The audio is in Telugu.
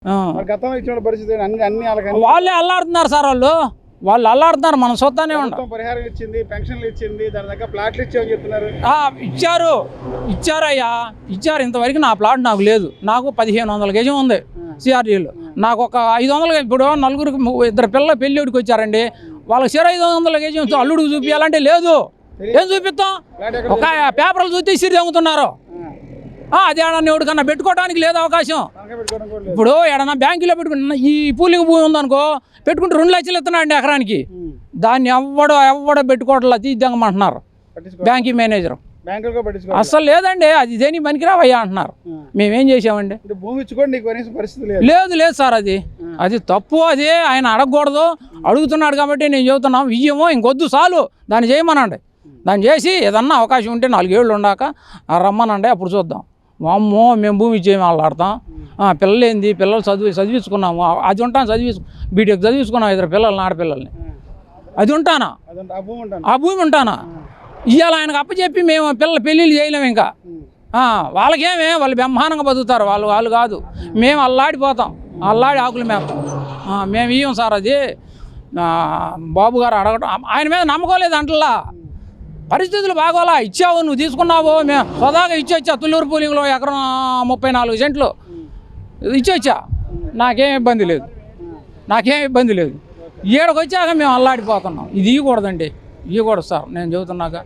గతంలో ఇచ్చిన పరిస్థితి అన్ని వాళ్ళే అల్లాడుతున్నారు సార్, వాళ్ళు అల్లాడుతున్నారు, మనం చూస్తానే ఉంటాం. పరిహారం ఇచ్చింది, పెన్షన్లు ఇచ్చింది, దాని దగ్గర ప్లాట్లు ఇచ్చామని చెప్తున్నారు. ఇచ్చారయ్యా, ఇచ్చారు. ఇంతవరకు నా ప్లాట్ నాకు లేదు. నాకు 1500 గజం ఉంది సిఆర్డీలో. నాకు ఒక 500. ఇప్పుడు నలుగురికి 2 పిల్లలు పెళ్ళిడికి వచ్చారండి, వాళ్ళకి 500 గజం అల్లుడికి చూపించాలంటే లేదు. ఏం చూపిస్తాం? ఒక పేపర్లు చూస్తే ఇసిరి తెంగుతున్నారు. అది ఏడన్నా ఎవరికన్నా పెట్టుకోవడానికి లేదు అవకాశం. ఇప్పుడు ఏడన్నా బ్యాంకులో పెట్టుకుంటున్నా, ఈ పూలింగ్ భూమి ఉందనుకో, పెట్టుకుంటే 2 లక్షలు ఇస్తున్నాడు ఎకరానికి. దాన్ని ఎవడో పెట్టుకోవట్లా, తీద్దామంటున్నారు బ్యాంకింగ్ మేనేజర్. అస్సలు లేదండి, అది దేనికి పనికిరావయ్యా అంటున్నారు. మేమేం చేసామండి? లేదు సార్, అది తప్పు. అది ఆయన అడగకూడదు, అడుగుతున్నాడు కాబట్టి నేను చెబుతున్నాం. ఇయ్యమో ఇంకొద్దు, చాలు, దాన్ని చేయమనండి. దాన్ని చేసి ఏదన్నా అవకాశం ఉంటే 4 ఏళ్ళు ఉండాక రమ్మనండి, అప్పుడు చూద్దాం. అమ్మో మేము భూమి ఇచ్చేమి ఆడతాం. పిల్లలు ఏంది, పిల్లలు చదివించుకున్నాము, అది ఉంటాను, బీటెక్ చదివించుకున్నాం 2 పిల్లల్ని, ఆడపిల్లల్ని. అది ఉంటానా? ఆ భూమి ఉంటానా? ఇవాళ ఆయనకు అప్పచెప్పి మేము పెళ్ళిళ్ళు చేయలేము. ఇంకా వాళ్ళకేమే, వాళ్ళు బ్రహ్మాండంగా బతుకుతారు. వాళ్ళు కాదు, మేము అల్లాడిపోతాం, అల్లాడి ఆకులు మేస్తాం. మేము ఇయ్యం సార్. అది బాబు గారు అడగడం, ఆయన మీద నమ్మకోలేదు అంటలా. పరిస్థితులు బాగోలా, ఇచ్చావు, నువ్వు తీసుకున్నావు. మేము సదాగా ఇచ్చొచ్చా, తుళ్ళూరు పూలింగ్లో ఎకరం 34 సెంట్లు ఇచ్చొచ్చా. నాకేం ఇబ్బంది లేదు. ఈడకు వచ్చాక మేము అల్లాడిపోతున్నాం. ఇది ఇవ్వకూడదండి, ఇవ్వకూడదు సార్, నేను చెబుతున్నాక.